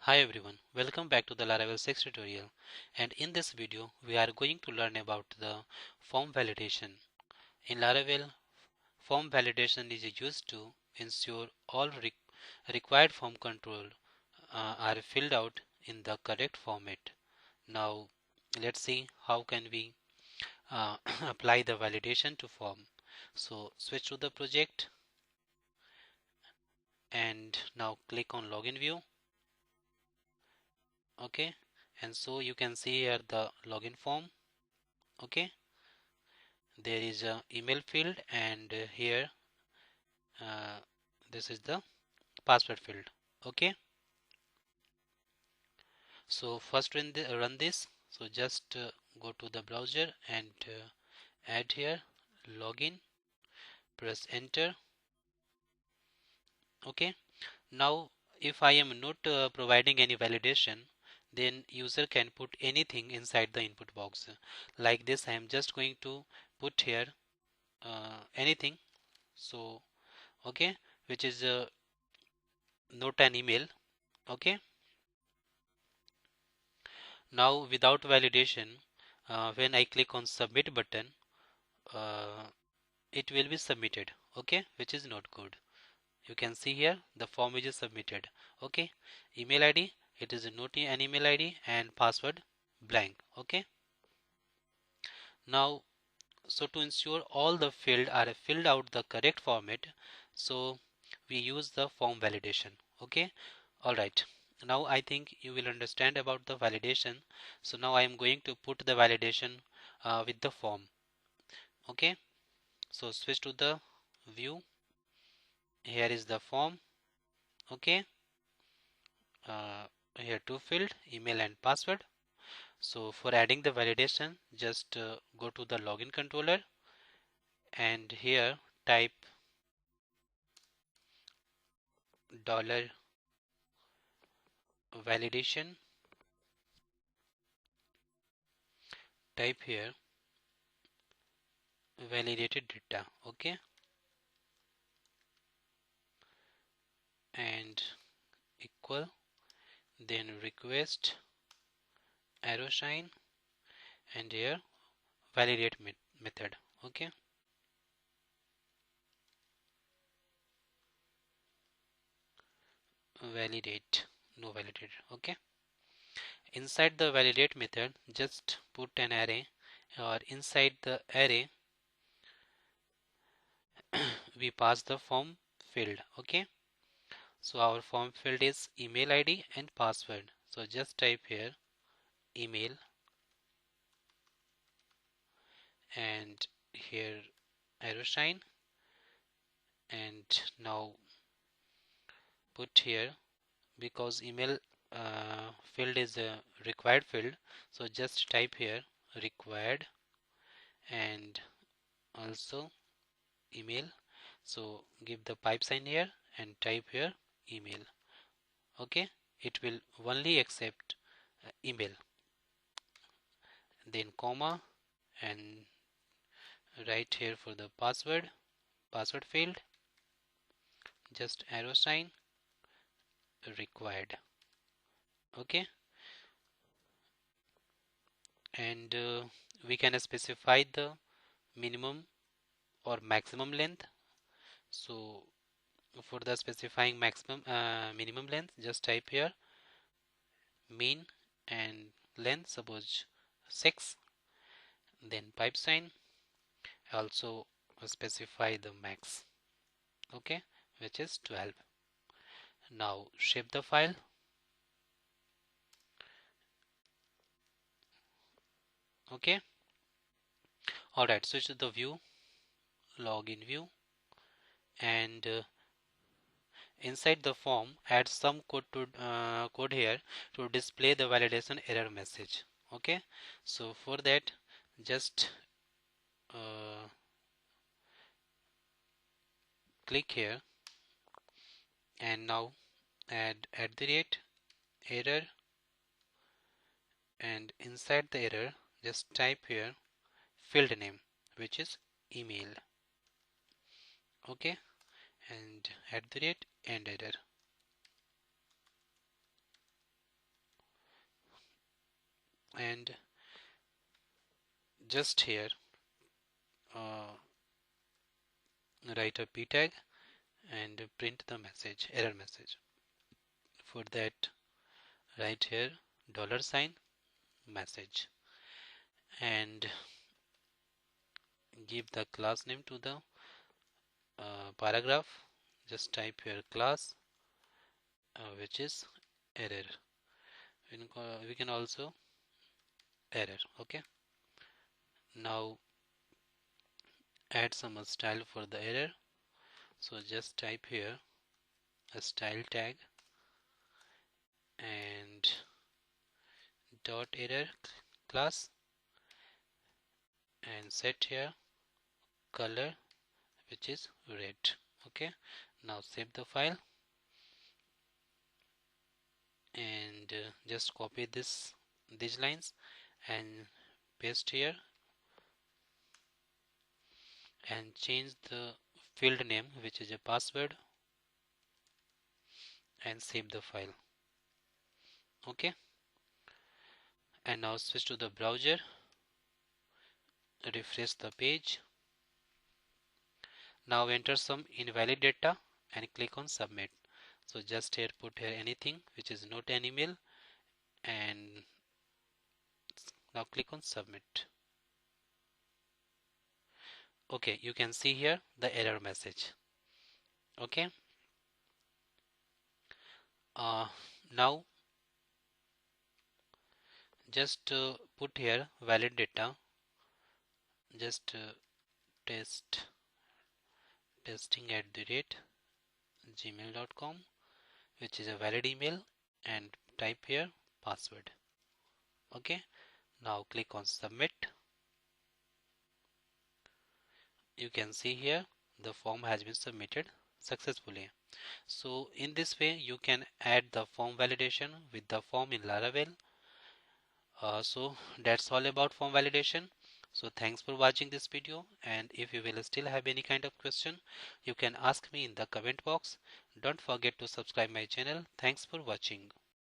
Hi everyone, welcome back to the Laravel 6 tutorial, and in this video we are going to learn about the form validation. In Laravel, form validation is used to ensure all required form control are filled out in the correct format. Now let's see how can we apply the validation to form. So switch to the project and now click on login view. Okay, and so you can see here the login form. Okay, there is a email field, and here uh, this is the password field. Okay, so first run this. So just go to the browser and add here login, press enter. Okay, now if I am not providing any validation, then user can put anything inside the input box. Like this I am just going to put here anything. So okay, which is not an email. Okay, now without validation, when I click on submit button, uh, it will be submitted. Okay, which is not good. You can see here the form is submitted. Okay, email ID, it is not an email ID, and password blank. Okay, now so to ensure all the field are filled out the correct format, so we use the form validation. Okay, all right, now I think you will understand about the validation. So now I am going to put the validation with the form. Okay, so switch to the view. Here is the form. Okay, uh, here two field, email and password. So for adding the validation, just go to the login controller and here type dollar validation. Type here validated data. Okay, and equal, then request arrow sign, and here validate method. Okay, validate, no validate. Okay, inside the validate method just put an array, or inside the array we pass the form field. Okay, so our form field is email ID and password. So just type here email, and here arrow sign, and now put here, because email field is a required field, so just type here required and also email. So give the pipe sign here and type here email. Okay, it will only accept email, then comma, and right here for the password field just arrow sign required. Okay, and we can specify the minimum or maximum length. So for the specifying maximum minimum length, just type here mean and length, suppose 6, then pipe sign, also specify the max. Okay, which is 12. Now shape the file. Okay, all right, switch to the view, login view, and inside the form add some code here to display the validation error message. Okay, so for that just uh, click here and now add error, and inside the error just type here field name, which is email. Okay, and and error. and just here uh, write a p tag and print the message, error message. For that, write here $sign message and give the class name to the paragraph. Just type here class which is error. We can also error. Okay, now add some style for the error. So just type here a style tag and dot error class and set here color which is red. Okay, now save the file and just copy these lines and paste here and change the field name which is a password and save the file. Okay, and now switch to the browser, refresh the page. Now enter some invalid data and click on submit. So just here put here anything which is not an email and now click on submit. Okay, you can see here the error message. Okay, now just put here valid data, just testing@gmail.com which is a valid email and type here password. Okay, now click on submit. You can see here the form has been submitted successfully. So in this way you can add the form validation with the form in Laravel. So that's all about form validation. So thanks for watching this video, and if you will still have any kind of question you can ask me in the comment box. Don't forget to subscribe my channel. Thanks for watching.